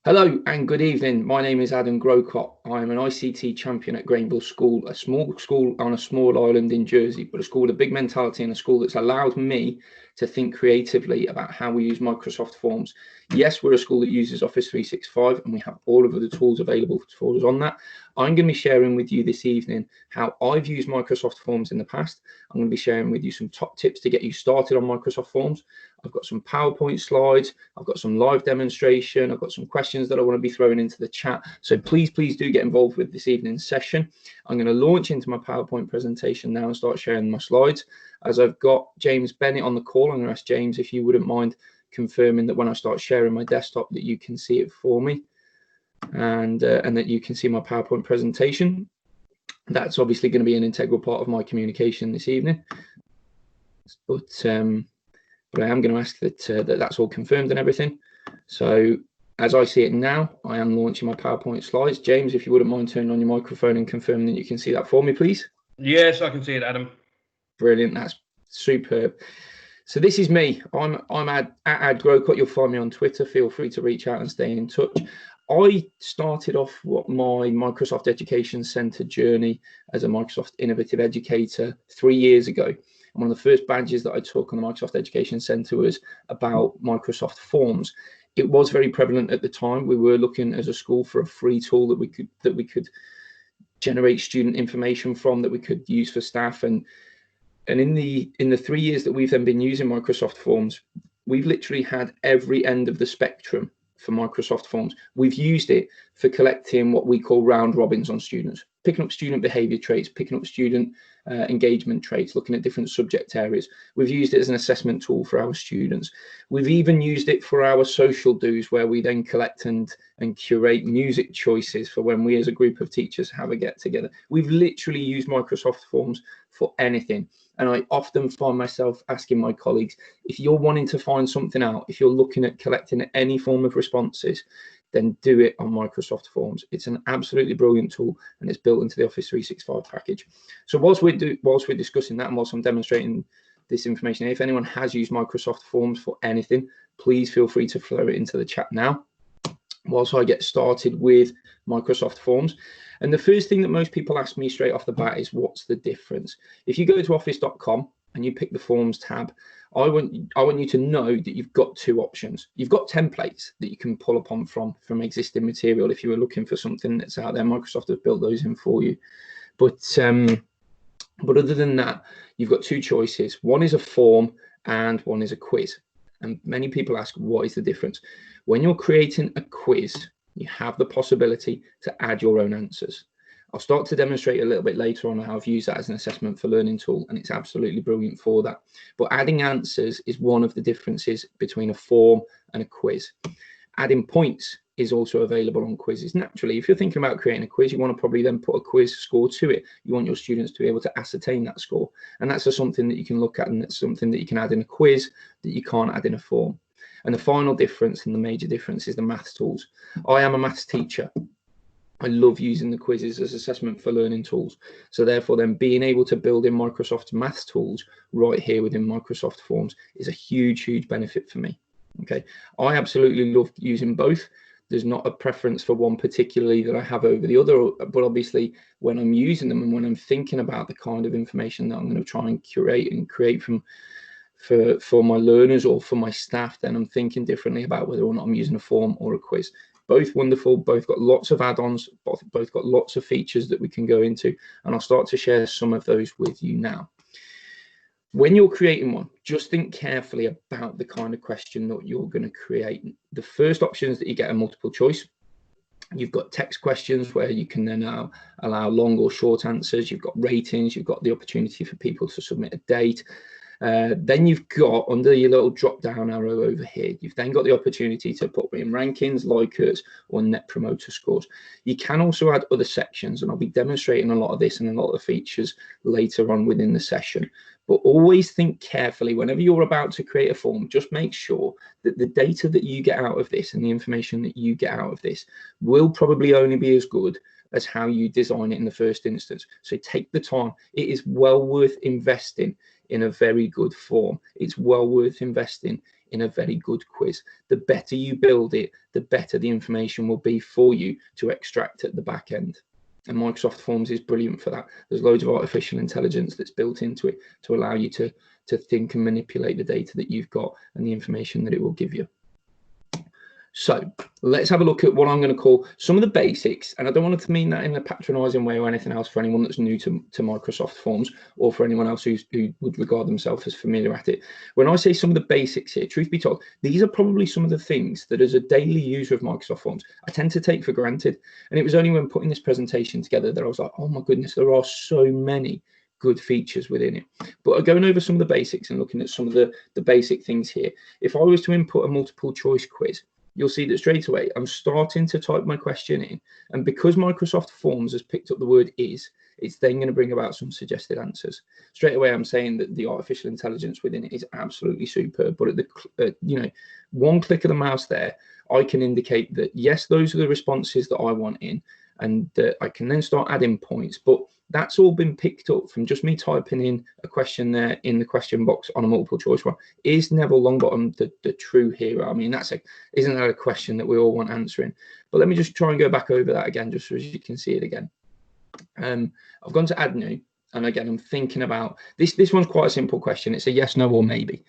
Hello and good evening. My name is Adam Grocott. I am an ICT champion at Greenville School, a small school on a small island in Jersey, but a school with a big mentality and a school that's allowed me to think creatively about how we use Microsoft Forms. Yes, we're a school that uses Office 365 and we have all of the tools available for us on that. I'm going to be sharing with you this evening how I've used Microsoft Forms in the past. I'm going to be sharing with you some top tips to get you started on Microsoft Forms. I've got some PowerPoint slides. I've got some live demonstration. I've got some questions that I want to be throwing into the chat. So please do get involved with this evening's session. I'm going to launch into my PowerPoint presentation now and start sharing my slides. As I've got James Bennett on the call, I'm going to ask James if you wouldn't mind confirming that when I start sharing my desktop that you can see it for me and that you can see my PowerPoint presentation. That's obviously going to be an integral part of my communication this evening. But I am going to ask that that's all confirmed and everything. So as I see it now, I am launching my PowerPoint slides. James, if you wouldn't mind turning on your microphone and confirming that you can see that for me, please. Yes, I can see it, Adam. Brilliant. That's superb. So this is me. I'm at Grocott. You'll find me on Twitter. Feel free to reach out and stay in touch. I started off what my Microsoft Education Centre journey as a Microsoft Innovative Educator 3 years ago. And one of the first badges that I took on the Microsoft Education Centre was about Microsoft Forms. It was very prevalent at the time. We were looking as a school for a free tool that we could generate student information from, that we could use for staff. And in the 3 years that we've then been using Microsoft Forms, we've literally had every end of the spectrum for Microsoft Forms. We've used it for collecting what we call round robins on students, picking up student behaviour traits, picking up student engagement traits, looking at different subject areas. We've used it as an assessment tool for our students. We've even used it for our social do's, where we then collect and curate music choices for when we as a group of teachers have a get together. We've literally used Microsoft Forms for anything. And I often find myself asking my colleagues, if you're wanting to find something out, if you're looking at collecting any form of responses, then do it on Microsoft Forms. It's an absolutely brilliant tool, and it's built into the Office 365 package. So whilst we're discussing that, and whilst I'm demonstrating this information, if anyone has used Microsoft Forms for anything, please feel free to throw it into the chat now, whilst I get started with Microsoft Forms. And the first thing that most people ask me straight off the bat is, what's the difference? If you go to office.com and you pick the Forms tab, I want you to know that you've got two options. You've got templates that you can pull upon from existing material. If you were looking for something that's out there, Microsoft have built those in for you. But other than that, you've got two choices. One is a form and one is a quiz. And many people ask, what is the difference? When you're creating a quiz, you have the possibility to add your own answers. I'll start to demonstrate a little bit later on how I've used that as an assessment for learning tool, and it's absolutely brilliant for that. But adding answers is one of the differences between a form and a quiz. Adding points is also available on quizzes. Naturally, if you're thinking about creating a quiz, you want to probably then put a quiz score to it. You want your students to be able to ascertain that score. And that's something that you can look at, and that's something that you can add in a quiz that you can't add in a form. And the final difference, and the major difference, is the maths tools. I am a maths teacher. I love using the quizzes as assessment for learning tools. So therefore, then being able to build in Microsoft maths tools right here within Microsoft Forms is a huge benefit for me. Okay, I absolutely love using both. There's not a preference for one particularly that I have over the other, but obviously when I'm using them and when I'm thinking about the kind of information that I'm going to try and curate and create for my learners or for my staff, then I'm thinking differently about whether or not I'm using a form or a quiz. Both wonderful, both got lots of add-ons, both got lots of features that we can go into, and I'll start to share some of those with you now. When you're creating one, just think carefully about the kind of question that you're going to create. The first option is that you get a multiple choice. You've got text questions where you can then allow long or short answers. You've got ratings. You've got the opportunity for people to submit a date. Then you've got, under your little drop down arrow over here, you've then got the opportunity to put in rankings, likers, or net promoter scores. You can also add other sections, and I'll be demonstrating a lot of this and a lot of the features later on within the session. But always think carefully whenever you're about to create a form. Just make sure that the data that you get out of this and the information that you get out of this will probably only be as good as how you design it in the first instance. So take the time. It is well worth investing in a very good form. It's well worth investing in a very good quiz. The better you build it, the better the information will be for you to extract at the back end. And Microsoft Forms is brilliant for that. There's loads of artificial intelligence that's built into it to allow you to think and manipulate the data that you've got and the information that it will give you. So let's have a look at what I'm going to call some of the basics, and I don't want it to mean that in a patronizing way or anything else for anyone that's new to Microsoft Forms, or for anyone else who would regard themselves as familiar at it. When I say some of the basics here, truth be told, these are probably some of the things that as a daily user of Microsoft Forms, I tend to take for granted. And it was only when putting this presentation together that I was like, oh my goodness, there are so many good features within it. But going over some of the basics and looking at some of the basic things here, if I was to input a multiple choice quiz, you'll see that straight away I'm starting to type my question in, and because Microsoft Forms has picked up the word is, it's then going to bring about some suggested answers. Straight away I'm saying that the artificial intelligence within it is absolutely superb, but at the one click of the mouse there, I can indicate that yes, those are the responses that I want in, and I can then start adding points. But that's all been picked up from just me typing in a question there in the question box on a multiple choice one. Is Neville Longbottom the true hero? I mean, isn't that a question that we all want answering? But let me just try and go back over that again, just so you can see it again. I've gone to add new, and again, I'm thinking about this. This one's quite a simple question. It's a yes, no, or maybe.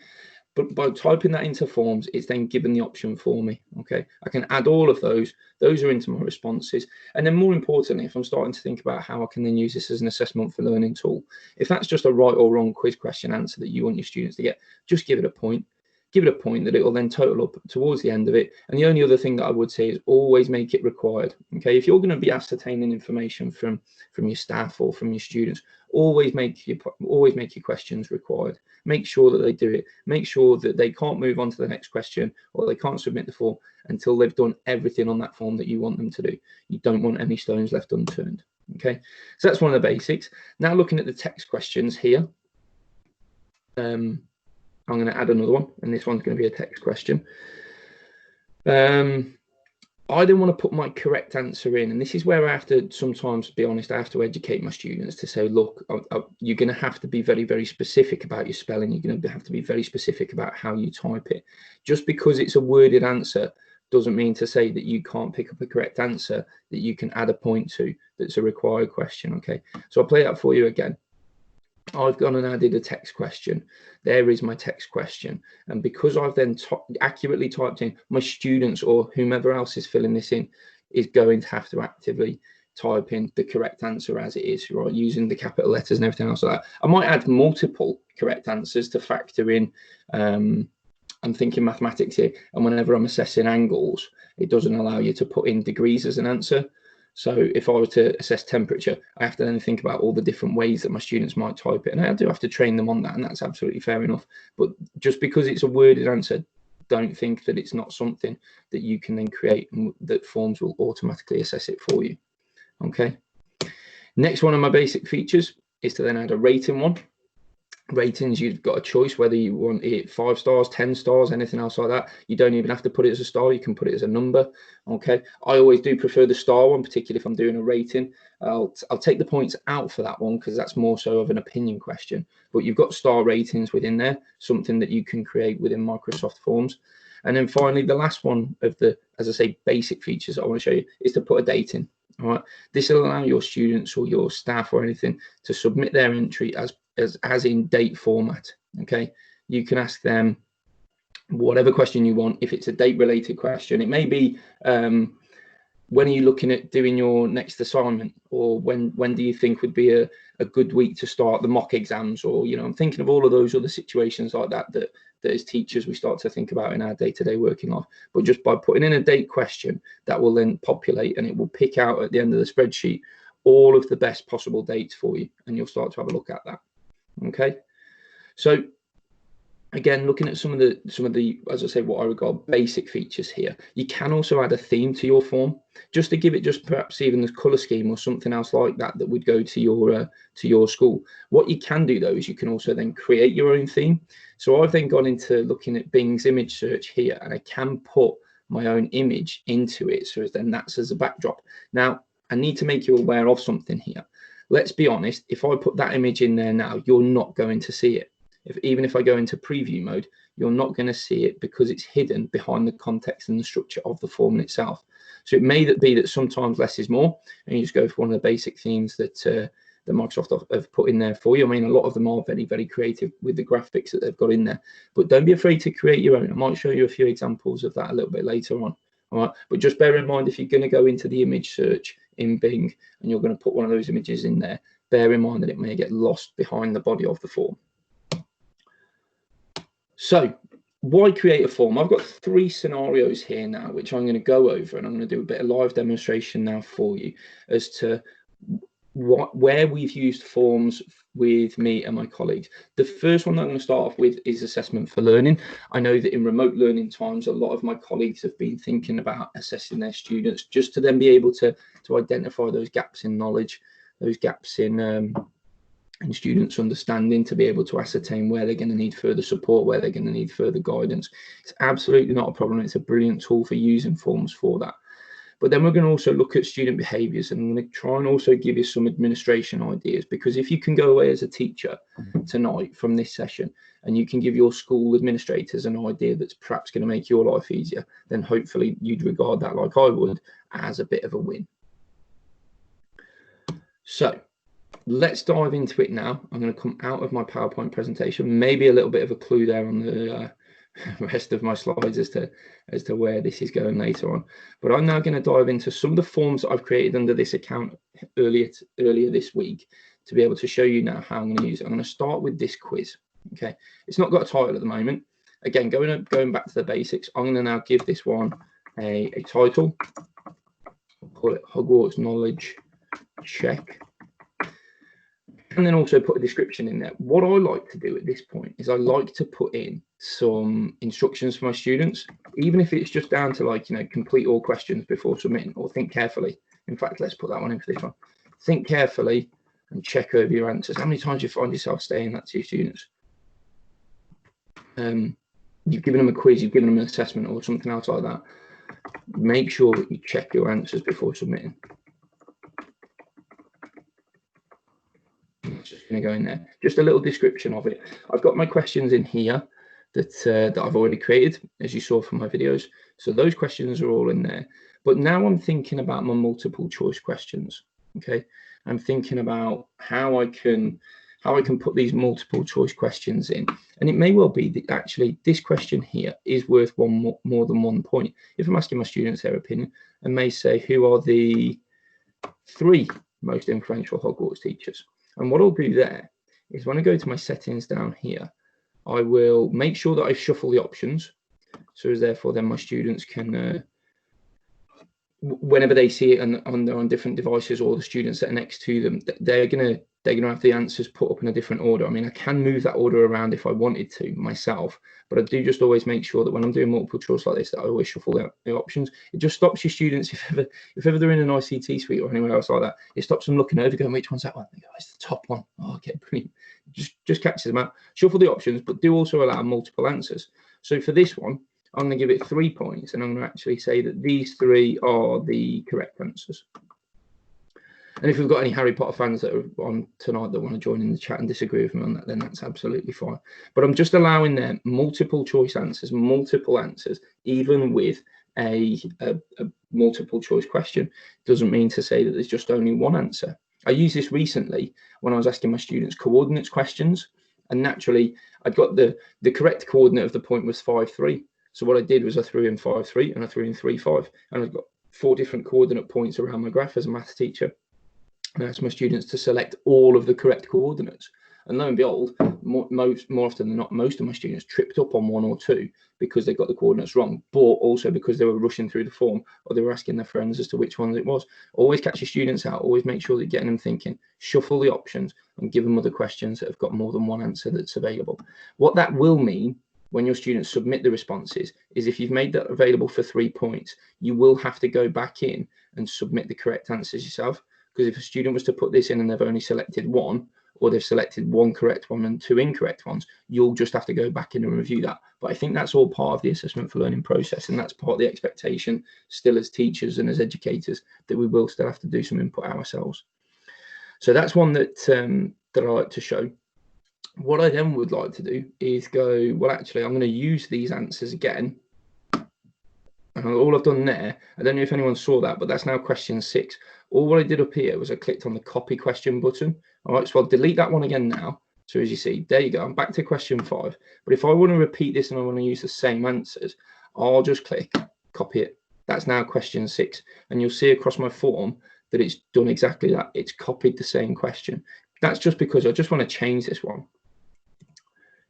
But by typing that into Forms, it's then given the option for me. Okay, I can add all of those. Those are into my responses. And then more importantly, if I'm starting to think about how I can then use this as an assessment for learning tool, if that's just a right or wrong quiz question answer that you want your students to get, just give it a point. Give it a point that it will then total up towards the end of it. And the only other thing that I would say is always make it required. Okay, if you're going to be ascertaining information from your staff or from your students, always make your questions required. Make sure that they do it. Make sure that they can't move on to the next question, or they can't submit the form until they've done everything on that form that you want them to do. You don't want any stones left unturned. Okay, so that's one of the basics. Now looking at the text questions here, I'm going to add another one, and this one's going to be a text question. I then want to put my correct answer in, and this is where I have to sometimes be honest. I have to educate my students to say, look, you're going to have to be very, very specific about your spelling. You're going to have to be very specific about how you type it. Just because it's a worded answer doesn't mean to say that you can't pick up a correct answer that you can add a point to that's a required question. Okay, so I'll play that for you again. I've gone and added a text question. There is my text question. And because I've then accurately typed in, my students or whomever else is filling this in is going to have to actively type in the correct answer as it is, right? Using the capital letters and everything else like that. I might add multiple correct answers to factor in. I'm thinking mathematics here. And whenever I'm assessing angles, it doesn't allow you to put in degrees as an answer. So if I were to assess temperature, I have to then think about all the different ways that my students might type it. And I do have to train them on that, and that's absolutely fair enough. But just because it's a worded answer, don't think that it's not something that you can then create and that Forms will automatically assess it for you. Okay. Next one of my basic features is to then add a rating one. Ratings, you've got a choice whether you want it 5 stars, 10 stars, anything else like that. You don't even have to put it as a star. You can put it as a number. Okay, I always do prefer the star one, particularly if I'm doing a rating. I'll take the points out for that one because that's more so of an opinion question. But you've got star ratings within there, something that you can create within Microsoft Forms. And then finally, the last one of the, as I say, basic features I want to show you is to put a date in. All right, this will allow your students or your staff or anything to submit their entry as in date format. Okay, you can ask them whatever question you want. If it's a date related question, it may be when are you looking at doing your next assignment, or when do you think would be a good week to start the mock exams, or I'm thinking of all of those other situations like that as teachers we start to think about in our day-to-day working life. But just by putting in a date question, that will then populate and it will pick out at the end of the spreadsheet all of the best possible dates for you, and you'll start to have a look at that. Okay, so again, looking at some of the, as I say, what I regard basic features here, you can also add a theme to your form, just to give it just perhaps even the color scheme or something else like that that would go to your school. What you can do though is you can also then create your own theme. So I've then gone into looking at Bing's image search here, and I can put my own image into it, so then that's as a backdrop. Now I need to make you aware of something here. Let's be honest, if I put that image in there now, you're not going to see it. even if I go into preview mode, you're not going to see it because it's hidden behind the context and the structure of the form itself. So it may be that sometimes less is more, and you just go for one of the basic themes that that Microsoft have put in there for you. I mean, a lot of them are very, very creative with the graphics that they've got in there, but don't be afraid to create your own. I might show you a few examples of that a little bit later on. All right, but just bear in mind, if you're going to go into the image search in Bing and you're going to put one of those images in there, bear in mind that it may get lost behind the body of the form. So why create a form? I've got 3 scenarios here now, which I'm going to go over, and I'm going to do a bit of live demonstration now for you as to where we've used forms with me and my colleagues. The first one that I'm going to start off with is assessment for learning. I know that in remote learning times, a lot of my colleagues have been thinking about assessing their students just to then be able to identify those gaps in knowledge, those gaps in students' understanding, to be able to ascertain where they're going to need further support, where they're going to need further guidance. It's absolutely not a problem. It's a brilliant tool for using forms for that. But then we're going to also look at student behaviours, and I'm going to try and also give you some administration ideas, because if you can go away as a teacher tonight from this session and you can give your school administrators an idea that's perhaps going to make your life easier, then hopefully you'd regard that, like I would, as a bit of a win. So let's dive into it now. I'm going to come out of my PowerPoint presentation, maybe a little bit of a clue there on the rest of my slides as to where this is going later on. But I'm now going to dive into some of the forms that I've created under this account earlier this week to be able to show you now how I'm going to use it. I'm going to start with this quiz. Okay, it's not got a title at the moment. Again, going back to the basics, I'm going to now give this one a title. I'll call it Hogwarts Knowledge Check. And then also put a description in there. What I like to do at this point is I like to put in some instructions for my students, even if it's just down to, like, complete all questions before submitting, or think carefully. In fact, let's put that one in for this one. Think carefully and check over your answers. How many times do you find yourself saying that to your students? You've given them a quiz, you've given them an assessment or something else like that. Make sure that you check your answers before submitting. Just going to go in there, just a little description of it. I've got my questions in here that I've already created, as you saw from my videos. So those questions are all in there. But now I'm thinking about my multiple choice questions. Okay, I'm thinking about how I can put these multiple choice questions in, and it may well be that actually this question here is worth more than 1 point. If I'm asking my students their opinion, I may say, who are the 3 most influential Hogwarts teachers? And what I'll do there is, when I go to my settings down here, I will make sure that I shuffle the options, so as therefore then my students can, whenever they see it on different devices, or the students that are next to them, they're gonna have the answers put up in a different order. I mean, I can move that order around if I wanted to myself, but I do just always make sure that when I'm doing multiple choice like this, that I always shuffle the options. It just stops your students, if ever they're in an ICT suite or anywhere else like that, it stops them looking over, going, which one's that one? They go, it's the top one. Oh, okay, brilliant. Just catches them out. Shuffle the options, but do also allow multiple answers. So for this one, I'm going to give it 3 points, and I'm going to actually say that these 3 are the correct answers. And if we've got any Harry Potter fans that are on tonight that want to join in the chat and disagree with me on that, then that's absolutely fine. But I'm just allowing them multiple choice answers, even with a multiple choice question. Doesn't mean to say that there's just only one answer. I used this recently when I was asking my students coordinates questions, and naturally I got the correct coordinate of the point was 5, 3. So what I did was I threw in 5, 3, and I threw in 3, 5, and I've got 4 different coordinate points around my graph as a maths teacher. And I asked my students to select all of the correct coordinates, and lo and behold, more often than not, most of my students tripped up on 1 or 2 because they got the coordinates wrong, but also because they were rushing through the form, or they were asking their friends as to which ones it was. Always catch your students out. Always make sure that you're getting them thinking. Shuffle the options and give them other questions that have got more than one answer that's available. What that will mean when your students submit the responses is, if you've made that available for 3 points, you will have to go back in and submit the correct answers yourself. Because if a student was to put this in and they've only selected 1, or they've selected 1 correct one and 2 incorrect ones, you'll just have to go back in and review that. But I think that's all part of the assessment for learning process, and that's part of the expectation still as teachers and as educators, that we will still have to do some input ourselves. So that's one that I like to show. What I then would like to do is go, well, actually, I'm going to use these answers again. And all I've done there, I don't know if anyone saw that, but that's now question 6. All what I did up here was I clicked on the copy question button. All right, so I'll delete that one again now. So as you see, there you go, I'm back to question 5. But if I want to repeat this and I want to use the same answers, I'll just click copy it. That's now question 6. And you'll see across my form that it's done exactly that. It's copied the same question. That's just because I just want to change this one.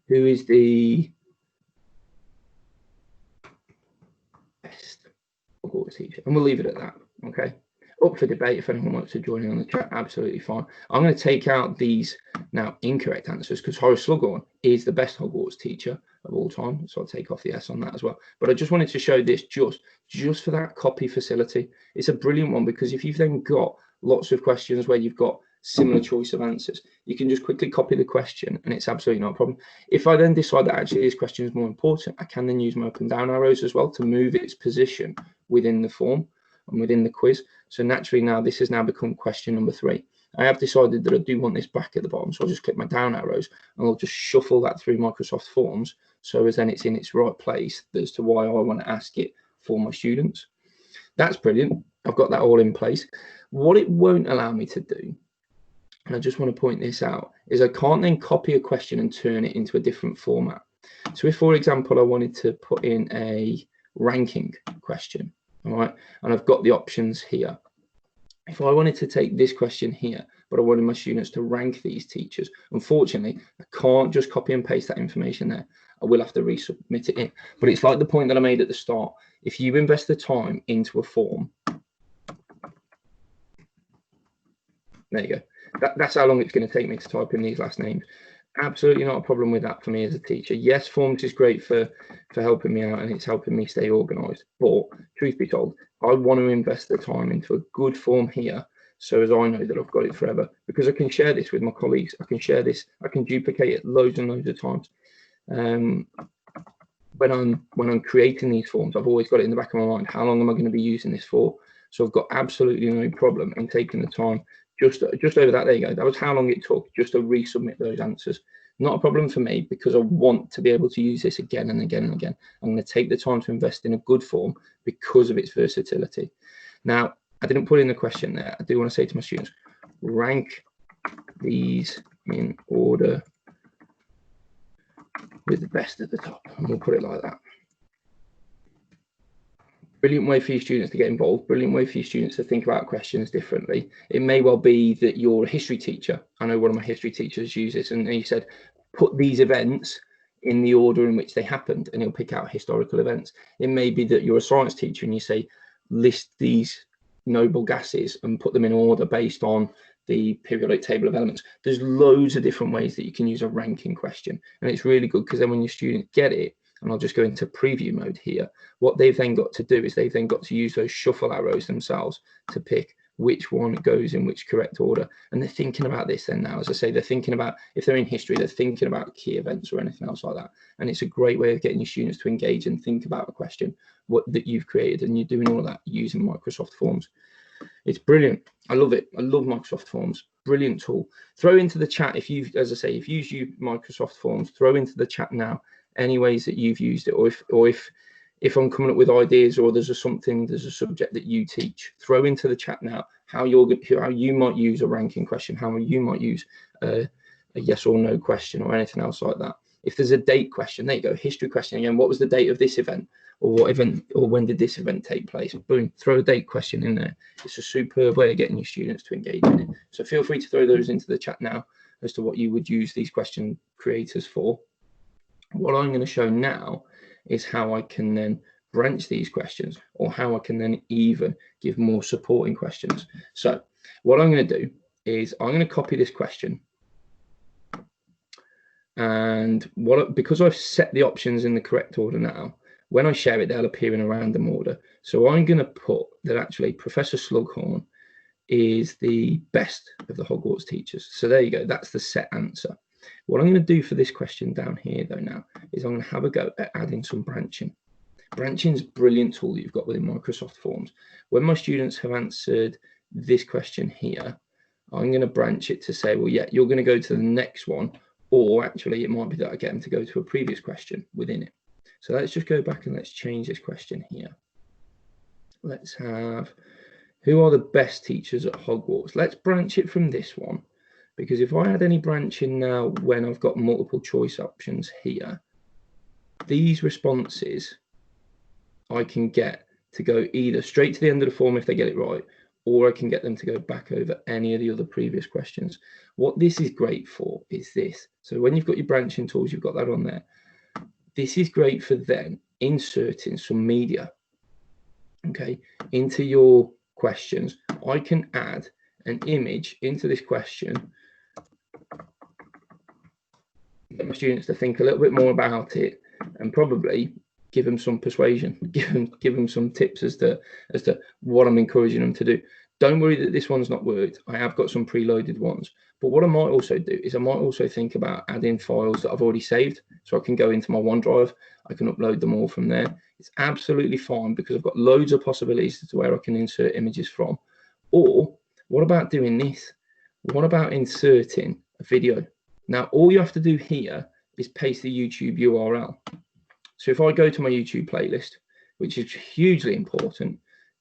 Who is the best Hogwarts teacher? And we'll leave it at that. Okay. Up for debate if anyone wants to join in on the chat, absolutely fine. I'm going to take out these now incorrect answers because Horace Slughorn is the best Hogwarts teacher of all time. So I'll take off the S on that as well. But I just wanted to show this just for that copy facility. It's a brilliant one because if you've then got lots of questions where you've got similar choice of answers, you can just quickly copy the question and it's absolutely not a problem. If I then decide that actually this question is more important, I can then use my up and down arrows as well to move its position within the form and within the quiz. So naturally now this has now become question number 3. I have decided that I do want this back at the bottom, so I'll just click my down arrows and I'll just shuffle that through Microsoft Forms so as then it's in its right place as to why I want to ask it for my students. That's brilliant. I've got that all in place. What it won't allow me to do, and I just want to point this out, is I can't then copy a question and turn it into a different format. So if, for example, I wanted to put in a ranking question, all right, and I've got the options here. If I wanted to take this question here, but I wanted my students to rank these teachers, unfortunately, I can't just copy and paste that information there. I will have to resubmit it in. But it's like the point that I made at the start. If you invest the time into a form, there you go. That's how long it's going to take me to type in these last names. Absolutely not a problem with that for me as a teacher. Yes, Forms is great for helping me out and it's helping me stay organised. But truth be told, I want to invest the time into a good form here so as I know that I've got it forever, because I can share this with my colleagues. I can share this. I can duplicate it loads and loads of times. When I'm creating these forms, I've always got it in the back of my mind. How long am I going to be using this for? So I've got absolutely no problem in taking the time. Just over that, there you go. That was how long it took just to resubmit those answers. Not a problem for me because I want to be able to use this again and again and again. I'm going to take the time to invest in a good form because of its versatility. Now, I didn't put in the question there. I do want to say to my students, rank these in order with the best at the top. And we'll put it like that. Brilliant way for your students to get involved, brilliant way for your students to think about questions differently. It may well be that you're a history teacher. I know one of my history teachers used this and he said, put these events in the order in which they happened and he'll pick out historical events. It may be that you're a science teacher and you say, list these noble gases and put them in order based on the periodic table of elements. There's loads of different ways that you can use a ranking question. And it's really good because then when your students get it, and I'll just go into preview mode here, what they've then got to do is they've then got to use those shuffle arrows themselves to pick which one goes in which correct order. And they're thinking about this then now. As I say, they're thinking about, if they're in history, they're thinking about key events or anything else like that. And it's a great way of getting your students to engage and think about a question that you've created. And you're doing all of that using Microsoft Forms. It's brilliant. I love it. I love Microsoft Forms. Brilliant tool. Throw into the chat if you've, as I say, if you've used Microsoft Forms, throw into the chat now any ways that you've used it, or if I'm coming up with ideas, or there's a subject that you teach, throw into the chat now how you might use a ranking question, how you might use a yes or no question, or anything else like that. If there's a date question, there you go, history question again. What was the date of this event, or what event, or when did this event take place? Boom, throw a date question in there. It's a superb way of getting your students to engage in it. So feel free to throw those into the chat now as to what you would use these question creators for. What I'm going to show now is how I can then branch these questions, or how I can then even give more supporting questions. So what I'm going to do is I'm going to copy this question, and because I've set the options in the correct order now, when I share it, they'll appear in a random order. So I'm going to put that actually Professor Slughorn is the best of the Hogwarts teachers. So there you go. That's the set answer. What I'm going to do for this question down here, though, now is I'm going to have a go at adding some branching. Branching is a brilliant tool that you've got within Microsoft Forms. When my students have answered this question here, I'm going to branch it to say, well, yeah, you're going to go to the next one or actually it might be that I get them to go to a previous question within it. So let's just go back and let's change this question here. Let's have, who are the best teachers at Hogwarts? Let's branch it from this one, because if I had any branching now when I've got multiple choice options here, these responses I can get to go either straight to the end of the form if they get it right, or I can get them to go back over any of the other previous questions. What this is great for is this. So when you've got your branching tools, you've got that on there. This is great for then inserting some media, okay, into your questions. I can add an image into this question, get my students to think a little bit more about it, and probably give them some persuasion, give them some tips as to what I'm encouraging them to do. Don't worry that this one's not worked. I have got some preloaded ones. But what I might also do is I might also think about adding files that I've already saved. So I can go into my OneDrive. I can upload them all from there. It's absolutely fine because I've got loads of possibilities to where I can insert images from. Or what about doing this? What about inserting a video? Now, all you have to do here is paste the YouTube URL. So if I go to my YouTube playlist, which is hugely important,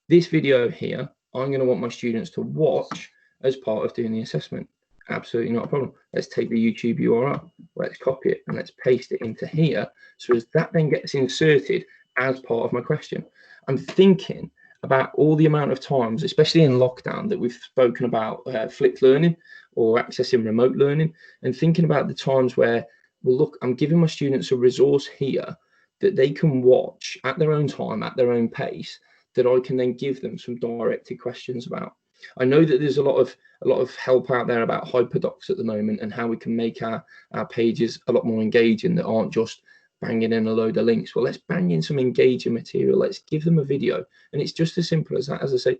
this video here, I'm going to want my students to watch as part of doing the assessment. Absolutely not a problem. Let's take the YouTube URL, let's copy it and let's paste it into here. So as that then gets inserted as part of my question, I'm thinking about all the amount of times, especially in lockdown, that we've spoken about flipped learning or accessing remote learning, and thinking about the times where, well, look, I'm giving my students a resource here that they can watch at their own time, at their own pace, that I can then give them some directed questions about. I know that there's a lot of help out there about hyperdocs at the moment and how we can make our pages a lot more engaging that aren't just banging in a load of links. Well, let's bang in some engaging material. Let's give them a video. And it's just as simple as that. As I say,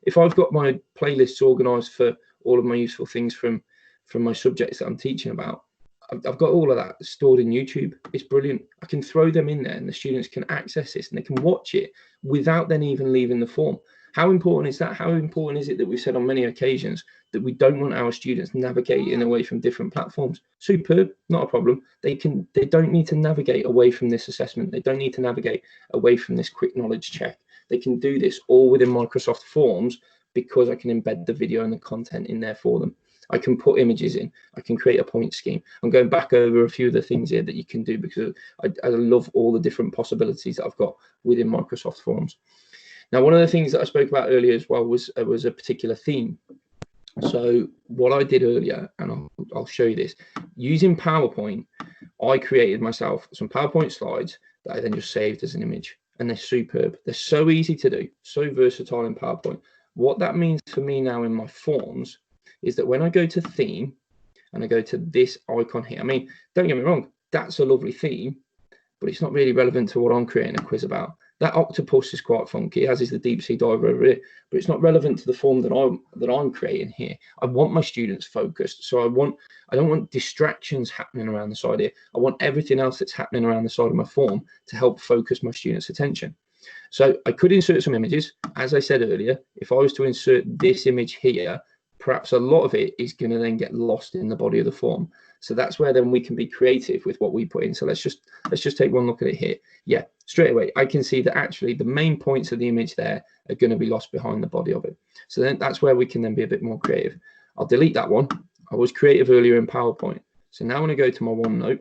if I've got my playlists organized for all of my useful things from my subjects that I'm teaching about, I've got all of that stored in YouTube. It's brilliant. I can throw them in there and the students can access this and they can watch it without then even leaving the form. How important is that? How important is it that we've said on many occasions that we don't want our students navigating away from different platforms? Superb, not a problem. They don't need to navigate away from this assessment. They don't need to navigate away from this quick knowledge check. They can do this all within Microsoft Forms because I can embed the video and the content in there for them. I can put images in. I can create a point scheme. I'm going back over a few of the things here that you can do because I love all the different possibilities that I've got within Microsoft Forms. Now, one of the things that I spoke about earlier as well was a particular theme. So what I did earlier, and I'll show you this, using PowerPoint, I created myself some PowerPoint slides that I then just saved as an image, and they're superb. They're so easy to do, so versatile in PowerPoint. What that means for me now in my forms is that when I go to theme and I go to this icon here, I mean, don't get me wrong, that's a lovely theme, but it's not really relevant to what I'm creating a quiz about. That octopus is quite funky, as is the deep sea diver over here, but it's not relevant to the form that I'm creating here. I want my students focused, so I don't want distractions happening around the side here. I want everything else that's happening around the side of my form to help focus my students' attention. So I could insert some images. As I said earlier, if I was to insert this image here, perhaps a lot of it is going to then get lost in the body of the form. So that's where then we can be creative with what we put in. So let's just take one look at it here. Yeah, straight away I can see that actually the main points of the image there are going to be lost behind the body of it. So then that's where we can then be a bit more creative. I'll delete that one. I was creative earlier in PowerPoint. So now when I go to my OneNote,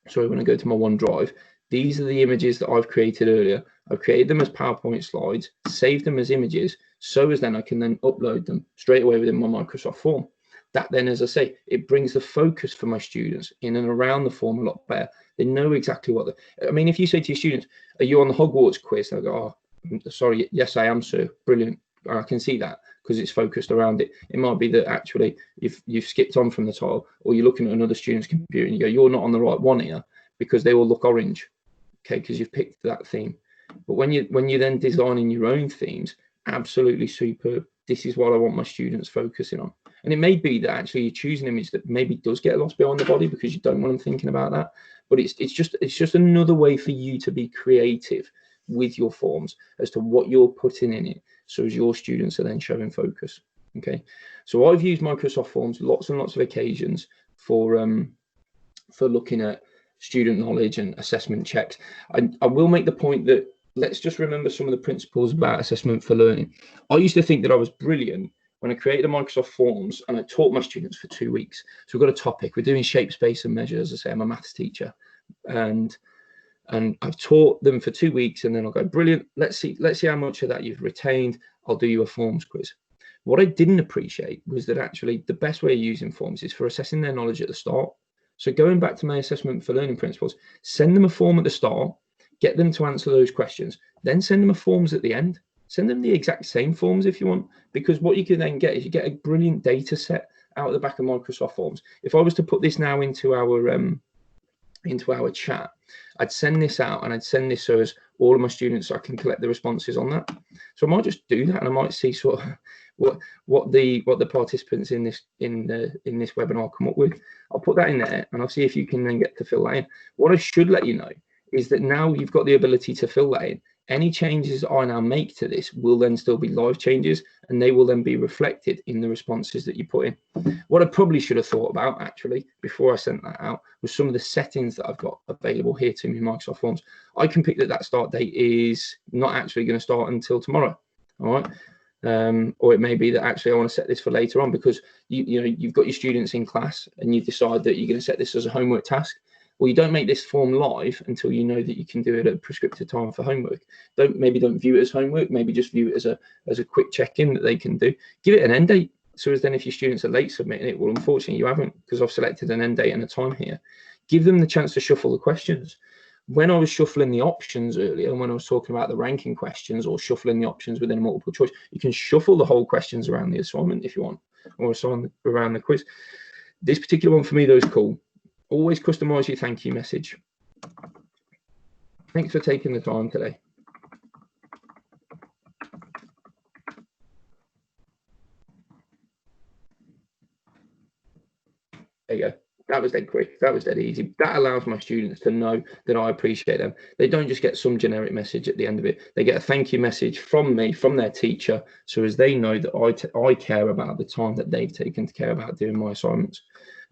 sorry, when I go to my OneDrive, these are the images that I've created earlier. I've created them as PowerPoint slides, saved them as images, so as then I can then upload them straight away within my Microsoft form. That then, as I say, it brings the focus for my students in and around the form a lot better. They know exactly what I mean, if you say to your students, are you on the Hogwarts quiz? They'll go, oh, sorry, yes, I am, sir. Brilliant. I can see that because it's focused around it. It might be that actually you've skipped on from the title, or you're looking at another student's computer and you go, you're not on the right one here, because they all look orange, okay, because you've picked that theme. But when you're then designing your own themes, absolutely superb. This is what I want my students focusing on. And it may be that actually you choose an image that maybe does get lost behind the body because you don't want them thinking about that. But it's just another way for you to be creative with your forms as to what you're putting in it, so as your students are then showing focus. Okay, so I've used Microsoft Forms lots and lots of occasions for looking at student knowledge and assessment checks. I will make the point that let's just remember some of the principles about assessment for learning. I used to think that I was brilliant when I created a Microsoft Forms and I taught my students for 2 weeks. So we've got a topic, we're doing shape, space and measure. As I say, I'm a maths teacher, and I've taught them for 2 weeks, and then I'll go, brilliant, let's see how much of that you've retained. I'll do you a forms quiz. What I didn't appreciate was that actually the best way of using forms is for assessing their knowledge at the start. So going back to my assessment for learning principles, send them a form at the start, get them to answer those questions, then send them a forms at the end. Send them the exact same forms if you want, because what you can then get is you get a brilliant data set out of the back of Microsoft Forms. If I was to put this now into our chat, I'd send this out, and I'd send this so as all of my students, so I can collect the responses on that. So I might just do that, and I might see sort of what the participants in this webinar come up with. I'll put that in there, and I'll see if you can then get to fill that in. What I should let you know is that now you've got the ability to fill that in. Any changes I now make to this will then still be live changes, and they will then be reflected in the responses that you put in. What I probably should have thought about actually before I sent that out was some of the settings that I've got available here to me in Microsoft Forms. I can pick that start date is not actually going to start until tomorrow. All right. Or it may be that actually I want to set this for later on, because you've got your students in class and you decide that you're going to set this as a homework task. Well, you don't make this form live until you know that you can do it at a prescriptive time for homework. Maybe don't view it as homework. Maybe just view it as a quick check-in that they can do. Give it an end date. So as then if your students are late submitting it, well, unfortunately you haven't, because I've selected an end date and a time here. Give them the chance to shuffle the questions. When I was shuffling the options earlier, and when I was talking about the ranking questions or shuffling the options within a multiple choice, you can shuffle the whole questions around the assignment if you want, or assign around the quiz. This particular one for me, though, is cool. Always customize your thank you message. Thanks for taking the time today. There you go. That was dead quick. That was dead easy. That allows my students to know that I appreciate them. They don't just get some generic message at the end of it. They get a thank you message from me, from their teacher, so as they know that I care about the time that they've taken to care about doing my assignments.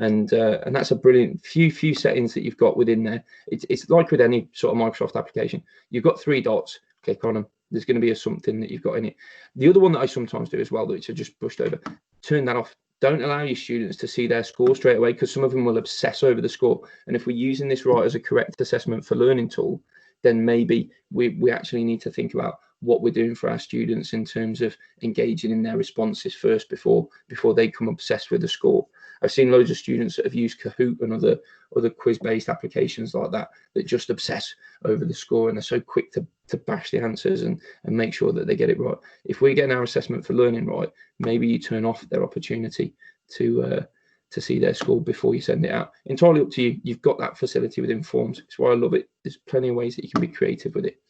And that's a brilliant few settings that you've got within there. It's like with any sort of Microsoft application. You've got 3 dots. Click on them. There's going to be something that you've got in it. The other one that I sometimes do as well, which I just brushed over, turn that off. Don't allow your students to see their score straight away, because some of them will obsess over the score. And if we're using this right as a correct assessment for learning tool, then maybe we actually need to think about what we're doing for our students in terms of engaging in their responses first before they become obsessed with the score. I've seen loads of students that have used Kahoot and other quiz-based applications like that just obsess over the score, and they're so quick to bash the answers and make sure that they get it right. If we're getting our assessment for learning right, maybe you turn off their opportunity to see their score before you send it out. Entirely up to you. You've got that facility within Forms. It's why I love it. There's plenty of ways that you can be creative with it.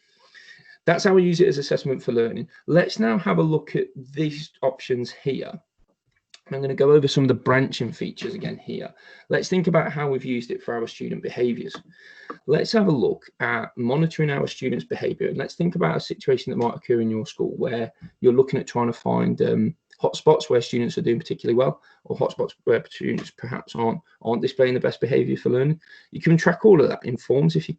That's how we use it as assessment for learning. Let's now have a look at these options here. I'm going to go over some of the branching features again here. Let's think about how we've used it for our student behaviours. Let's have a look at monitoring our students' behaviour, and let's think about a situation that might occur in your school where you're looking at trying to find hotspots where students are doing particularly well, or hotspots where students perhaps aren't displaying the best behaviour for learning. You can track all of that in Forms if you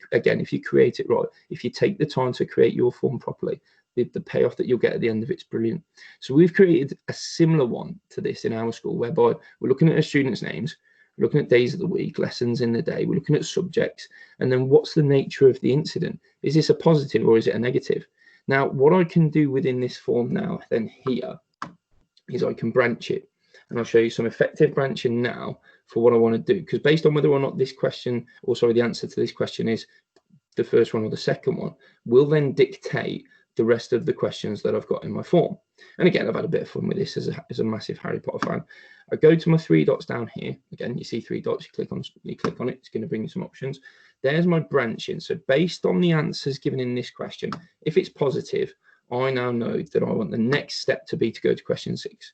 create it right. If you take the time to create your form properly, the payoff that you'll get at the end of it's brilliant. So we've created a similar one to this in our school, whereby we're looking at our students' names, we're looking at days of the week, lessons in the day, we're looking at subjects, and then what's the nature of the incident? Is this a positive or is it a negative? Now, what I can do within this form now then here is I can branch it, and I'll show you some effective branching now for what I want to do, because based on whether or not this question, or sorry, the answer to this question is the first one or the second one, will then dictate the rest of the questions that I've got in my form. And again, I've had a bit of fun with this as a massive Harry Potter fan. I go to my 3 dots down here. Again, you see 3 dots, you click on it, it's going to bring you some options. There's my branching. So based on the answers given in this question, if it's positive, I now know that I want the next step to be to go to question 6.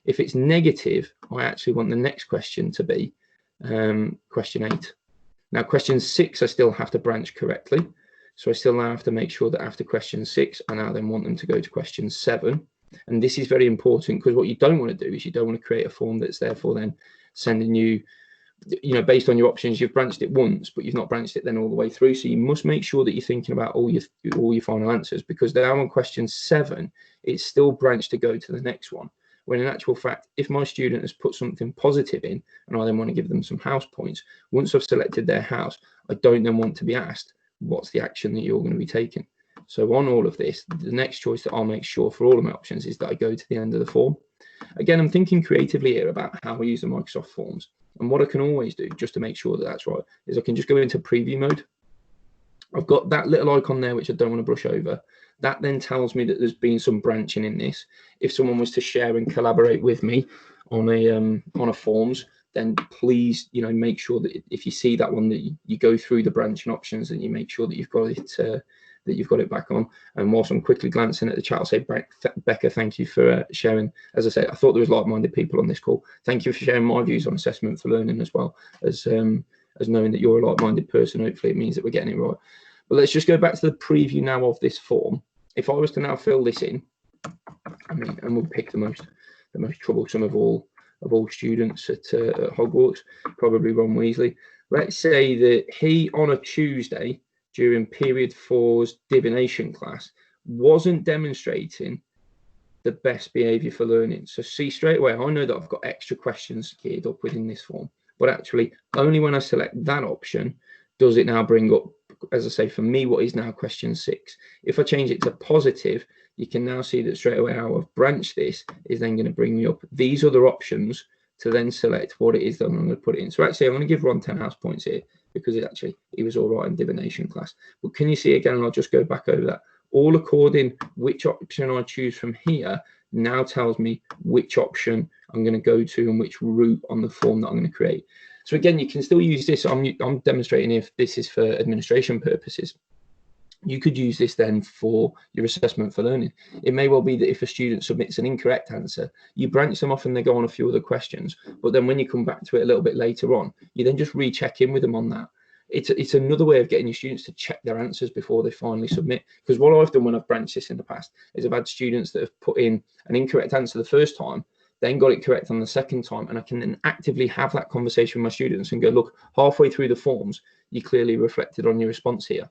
If it's negative, I actually want the next question to be question 8. Now, question 6, I still have to branch correctly. So I still now have to make sure that after question 6, I now then want them to go to question 7. And this is very important, because what you don't want to do is you don't want to create a form that's therefore then sending you you know, based on your options, you've branched it once, but you've not branched it then all the way through. So you must make sure that you're thinking about all your final answers, because now on question 7, it's still branched to go to the next one. When in actual fact, if my student has put something positive in and I then want to give them some house points, once I've selected their house, I don't then want to be asked, what's the action that you're going to be taking? So on all of this, the next choice that I'll make sure for all of my options is that I go to the end of the form. Again, I'm thinking creatively here about how I use the Microsoft Forms. And what I can always do, just to make sure that that's right, is I can just go into preview mode. I've got that little icon there, which I don't want to brush over. That then tells me that there's been some branching in this. If someone was to share and collaborate with me on a forms, then please, you know, make sure that if you see that one, that you go through the branching options and you make sure that you've got it back on. And whilst I'm quickly glancing at the chat, I'll say, Becca, thank you for sharing. As I said, I thought there was like-minded people on this call. Thank you for sharing my views on assessment for learning, as well as knowing that you're a like-minded person. Hopefully it means that we're getting it right. But let's just go back to the preview now of this form. If I was to now fill this in, and we'll pick the most troublesome of all students at Hogwarts, probably Ron Weasley. Let's say that he, on a Tuesday during period 4's divination class, wasn't demonstrating the best behaviour for learning. So see, straight away, I know that I've got extra questions geared up within this form, but actually only when I select that option does it now bring up, as I say, for me, what is now question 6. If I change it to positive, you can now see that straight away how I've branched this is then going to bring me up these other options to then select what it is that I'm going to put it in. So actually, I'm going to give Ron 10 house points here because he was all right in divination class. But can you see again, and I'll just go back over that, all according which option I choose from here now tells me which option I'm going to go to and which route on the form that I'm going to create. So again, you can still use this. I'm demonstrating if this is for administration purposes. You could use this then for your assessment for learning. It may well be that if a student submits an incorrect answer, you branch them off and they go on a few other questions. But then when you come back to it a little bit later on, you then just recheck in with them on that. It's another way of getting your students to check their answers before they finally submit. Because what I've done when I've branched this in the past is I've had students that have put in an incorrect answer the first time, then got it correct on the second time, and I can then actively have that conversation with my students and go, look, halfway through the forms, you clearly reflected on your response here,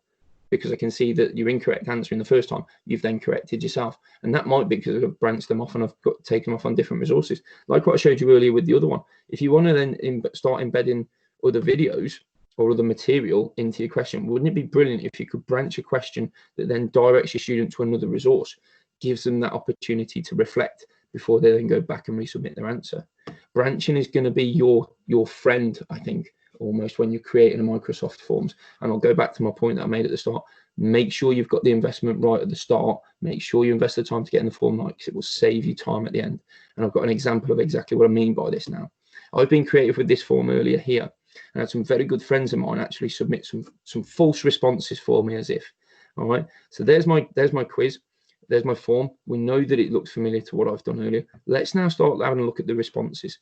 because I can see that your incorrect answer in the first time, you've then corrected yourself. And that might be because I've branched them off and I've taken them off on different resources. Like what I showed you earlier with the other one. If you want to then start embedding other videos or other material into your question, wouldn't it be brilliant if you could branch a question that then directs your student to another resource, gives them that opportunity to reflect before they then go back and resubmit their answer? Branching is going to be your friend, I think, almost, when you're creating a Microsoft Forms. And I'll go back to my point that I made at the start. Make sure you've got the investment right at the start. Make sure you invest the time to get in the form right, because it will save you time at the end. And I've got an example of exactly what I mean by this now. I've been creative with this form earlier here, and I had some very good friends of mine actually submit some false responses for me, as if. All right, so there's my quiz. There's my form. We know that it looks familiar to what I've done earlier. Let's now start having a look at the responses.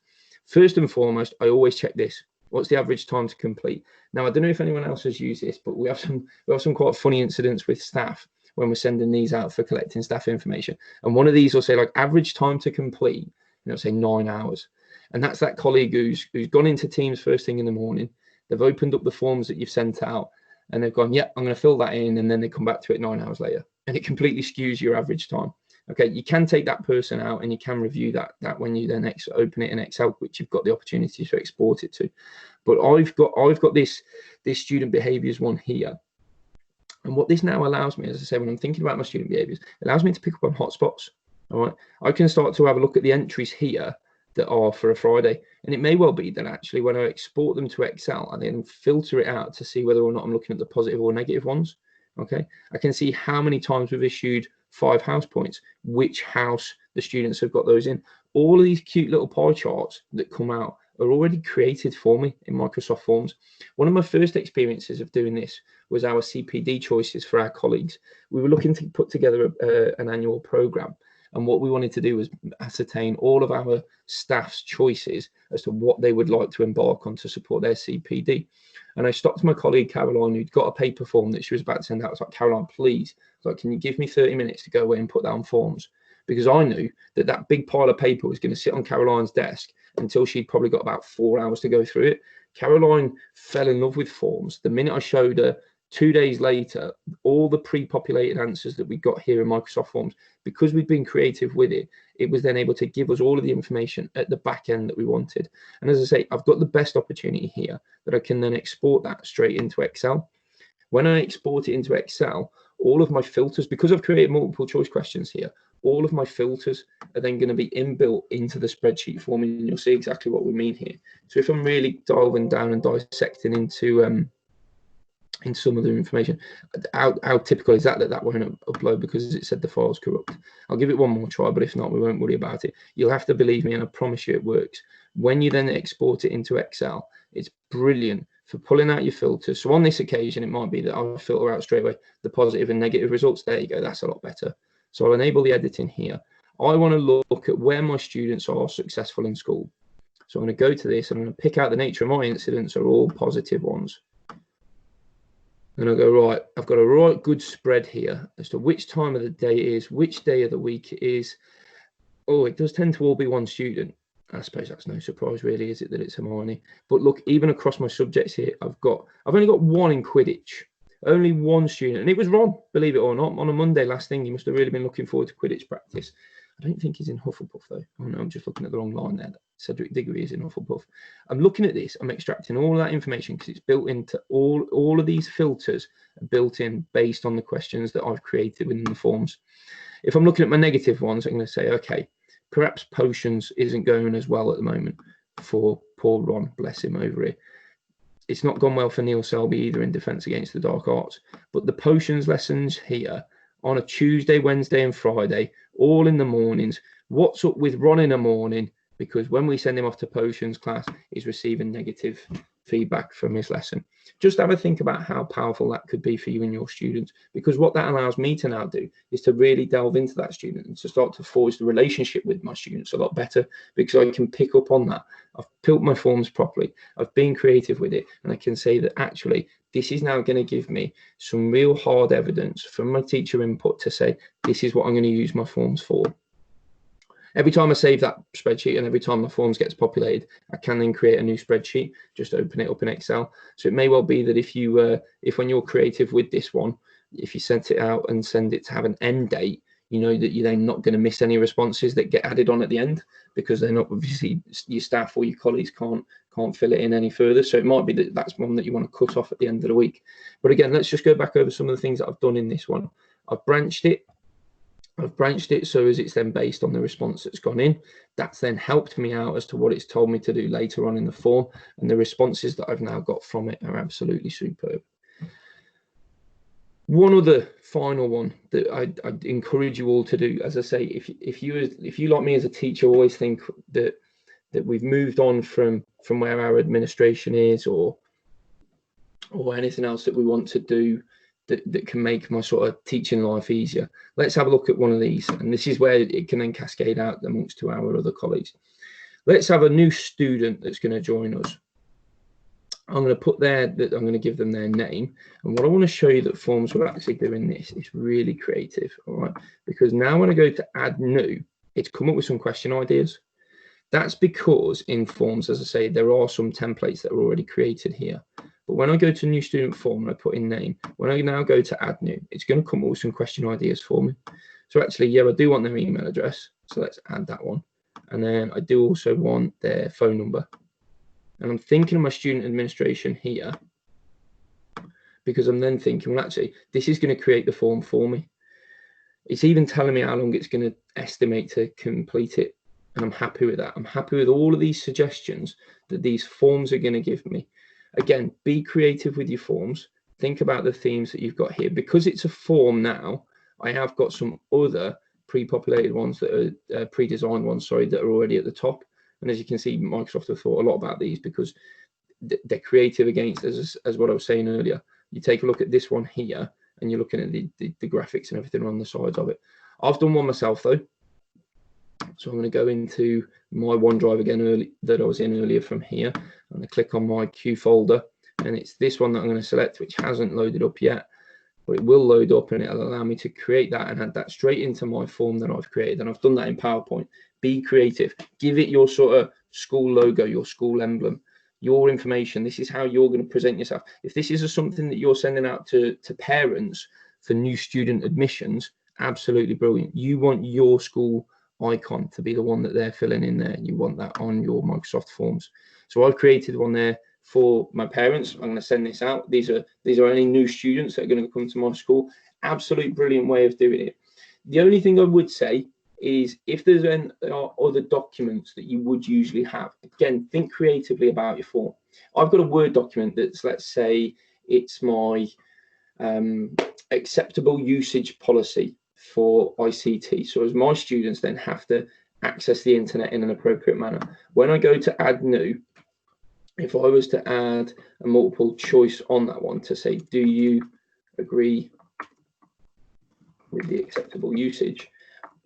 First and foremost, I always check this. What's the average time to complete? Now, I don't know if anyone else has used this, but we have some quite funny incidents with staff when we're sending these out for collecting staff information. And one of these will say like average time to complete, and it'll say 9 hours. And that's that colleague who's gone into Teams first thing in the morning. They've opened up the forms that you've sent out and they've gone, yeah, I'm going to fill that in. And then they come back to it 9 hours later, and it completely skews your average time. Okay, you can take that person out and you can review that when you then open it in Excel, which you've got the opportunity to export it to. But I've got this student behaviors one here. And what this now allows me, as I say, when I'm thinking about my student behaviors, it allows me to pick up on hotspots. All right, I can start to have a look at the entries here that are for a Friday. And it may well be that actually when I export them to Excel, I then filter it out to see whether or not I'm looking at the positive or negative ones. Okay, I can see how many times we've issued 5 house points, which house the students have got those in. All of these cute little pie charts that come out are already created for me in Microsoft Forms. One of my first experiences of doing this was our CPD choices for our colleagues. We were looking to put together an annual program. And what we wanted to do was ascertain all of our staff's choices as to what they would like to embark on to support their CPD. And I stopped my colleague, Caroline, who'd got a paper form that she was about to send out. I was like, Caroline, please, like, can you give me 30 minutes to go away and put that on forms? Because I knew that that big pile of paper was going to sit on Caroline's desk until she'd probably got about 4 hours to go through it. Caroline fell in love with forms. The minute I showed her, 2 days later, all the pre-populated answers that we got here in Microsoft Forms, because we've been creative with it, it was then able to give us all of the information at the back end that we wanted. And as I say, I've got the best opportunity here that I can then export that straight into Excel. When I export it into Excel, all of my filters, because I've created multiple choice questions here, all of my filters are then going to be inbuilt into the spreadsheet for me, and you'll see exactly what we mean here. So if I'm really diving down and dissecting into in some of the information, how typical is that won't upload because it said the file's corrupt? I'll give it one more try, but if not, we won't worry about it. You'll have to believe me, and I promise you it works. When you then export it into Excel, it's brilliant for pulling out your filters. So on this occasion, it might be that I'll filter out straight away the positive and negative results. There you go, that's a lot better. So I'll enable the editing here. I want to look at where my students are successful in school. So I'm going to go to this, and I'm going to pick out the nature of my incidents are all positive ones. And I'll go, right, I've got a right good spread here as to which time of the day it is, which day of the week it is. Oh, it does tend to all be one student. I suppose that's no surprise, really, is it, that it's Hermione? But look, even across my subjects here, I've only got one in Quidditch, only one student, and it was Ron, believe it or not. On a Monday last thing, he must have really been looking forward to Quidditch practice. I don't think he's in Hufflepuff though. Oh no, I'm just looking at the wrong line there. Cedric Diggory is in Hufflepuff. I'm looking at this, I'm extracting all of that information because it's built into all of these filters are built in based on the questions that I've created within the forms. If I'm looking at my negative ones, I'm going to say, okay, perhaps potions isn't going as well at the moment for poor Ron, bless him over here. It's not gone well for Neil Selby either in Defence Against the Dark Arts. But the potions lessons here on a Tuesday, Wednesday and Friday, all in the mornings. What's up with Ron in the morning? Because when we send him off to potions class, he's receiving negative feedback from his lesson. Just have a think about how powerful that could be for you and your students, because what that allows me to now do is to really delve into that student and to start to forge the relationship with my students a lot better, because I can pick up on that. I've built my forms properly, I've been creative with it, and I can say that actually this is now going to give me some real hard evidence from my teacher input to say this is what I'm going to use my forms for. Every time I save that spreadsheet and every time the forms gets populated, I can then create a new spreadsheet, just open it up in Excel. So it may well be that if when you're creative with this one, if you send it out and send it to have an end date, you know that you're then not going to miss any responses that get added on at the end, because they're not, obviously your staff or your colleagues can't fill it in any further. So it might be that that's one that you want to cut off at the end of the week. But again, let's just go back over some of the things that I've done in this one. I've branched it so as it's then based on the response that's gone in. That's then helped me out as to what it's told me to do later on in the form, and the responses that I've now got from it are absolutely superb. One other final one that I'd encourage you all to do, as I say, if you like me as a teacher always think that we've moved on from where our administration is or anything else that we want to do that can make my sort of teaching life easier. Let's have a look at one of these, and this is where it can then cascade out amongst to our other colleagues. Let's have a new student that's going to join us. I'm going to put I'm going to give them their name, and what I want to show you that forms will actually do in this is really creative, all right? Because now when I go to add new, it's come up with some question ideas. That's because in forms, as I say, there are some templates that are already created here. But when I go to new student form and I put in name, when I now go to add new, it's going to come up with some question ideas for me. So actually, yeah, I do want their email address. So let's add that one. And then I do also want their phone number. And I'm thinking of my student administration here, because I'm then thinking, well, actually, this is going to create the form for me. It's even telling me how long it's going to estimate to complete it. And I'm happy with that. I'm happy with all of these suggestions that these forms are going to give me. Again, be creative with your forms. Think about the themes that you've got here. Because it's a form now, I have got some other pre-populated ones that are pre-designed ones, sorry, that are already at the top. And as you can see, Microsoft have thought a lot about these because they're creative against, as what I was saying earlier. You take a look at this one here, and you're looking at the graphics and everything on the sides of it. I've done one myself though. So I'm going to go into my OneDrive again that I was in earlier from here. I'm going to click on my Q folder, and it's this one that I'm going to select, which hasn't loaded up yet, but it will load up and it'll allow me to create that and add that straight into my form that I've created. And I've done that in PowerPoint. Be creative. Give it your sort of school logo, your school emblem. your information. This is how you're going to present yourself. If this is something that you're sending out to parents for new student admissions, absolutely brilliant. You want your school icon to be the one that they're filling in there. You want that on your Microsoft Forms. So I've created one there for my parents. I'm going to send this out. These are any new students that are going to come to my school. Absolute brilliant way of doing it. The only thing I would say is if there's other documents that you would usually have, again, think creatively about your form. I've got a Word document that's, let's say, it's my acceptable usage policy for ICT. So as my students then have to access the internet in an appropriate manner, when I go to add new, if I was to add a multiple choice on that one to say, do you agree with the acceptable usage?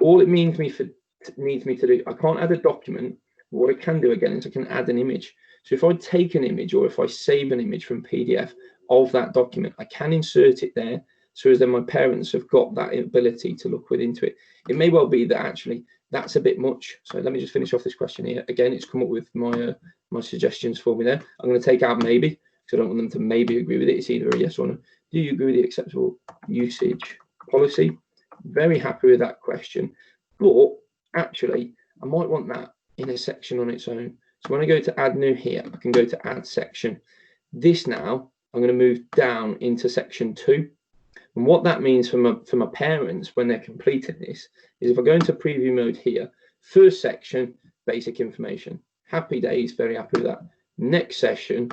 All it needs me to do, I can't add a document. What I can do again is I can add an image. So if I take an image or if I save an image from PDF of that document, I can insert it there so as then my parents have got that ability to look into it. It may well be that actually that's a bit much. So let me just finish off this question here. Again, it's come up with my my suggestions for me there. I'm going to take out maybe, because I don't want them to maybe agree with it. It's either a yes or no. Do you agree with the acceptable usage policy? Very happy with that question, but actually I might want that in a section on its own. So when I go to add new here, I can go to add section. This now I'm going to move down into section 2, and what that means for my parents when they're completing this is if I go into preview mode here, first section, basic information, happy days, very happy with that. Next section,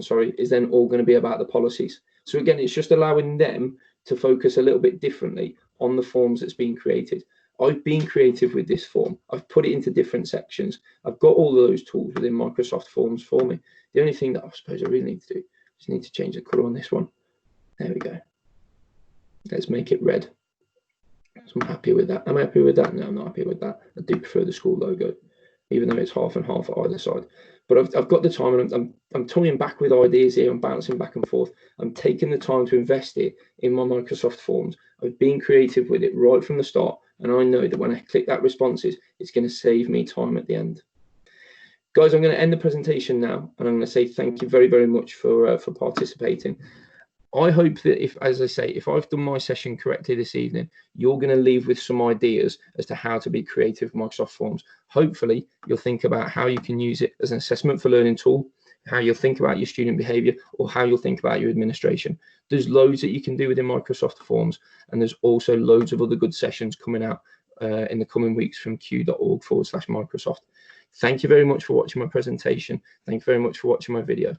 sorry, is then all going to be about the policies. So again, it's just allowing them to focus a little bit differently on the forms that's being created. I've been creative with this form. I've put it into different sections. I've got all those tools within Microsoft Forms for me. The only thing that I suppose I really need to do is need to change the color on this one. There we go. Let's make it red. So I'm happy with that. Am I happy with that? No, I'm not happy with that. I do prefer the school logo, even though it's half and half at either side. But I've got the time, and I'm toying back with ideas here. I'm bouncing back and forth. I'm taking the time to invest it in my Microsoft Forms. I've been creative with it right from the start, and I know that when I click that responses, it's going to save me time at the end. Guys, I'm going to end the presentation now, and I'm going to say thank you very, very much for participating. I hope that as I say, if I've done my session correctly this evening, you're going to leave with some ideas as to how to be creative with Microsoft Forms. Hopefully, you'll think about how you can use it as an assessment for learning tool, how you'll think about your student behavior, or how you'll think about your administration. There's loads that you can do within Microsoft Forms, and there's also loads of other good sessions coming out in the coming weeks from q.org/Microsoft. Thank you very much for watching my presentation. Thank you very much for watching my video.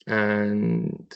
And